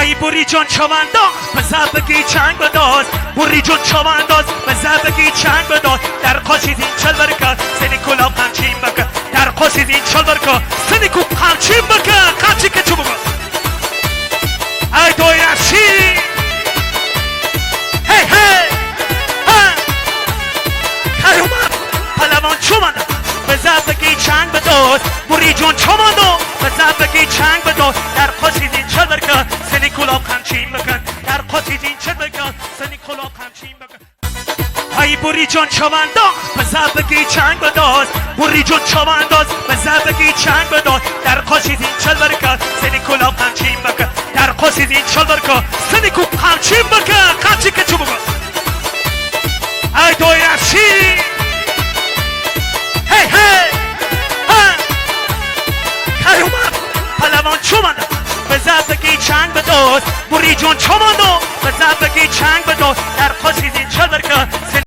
های بوری جان چوانداز بزر بگی چنگ بداز بوری جان چوانداز بزر بگی چنگ بداز در قاشید این چل برکه سنی کلا قمچین بکه در قاشید این چل برکه سنی کو قمچین بکه قمچی که چو بگه ای دوی افشی هی هی کیومد پلوان چومانده بزر بگی چنگ بداز بوری جان چوانداز بزر بگی چنگ بداز در قاشید این چل برکه سنی کلا قمچین بکن در قاشید این چل برکه سنی کلا قمچین بکن ای بوری جان چوانداز بزر بگی چنگ بداز بوری جان چوانداز بزر بگی چنگ بداز در قاشید این چل برکه سنی کلا قمچین بکن در قاشید این چل برکه سنی کو قمچین بکن قمچی که چو بگه ای دوی افشی هی هی کیومد پلوان چومانده بزر بگی چنگ بداز بوری جان چوانداز بزر بگی چنگ بداز در قاشید این چل برکه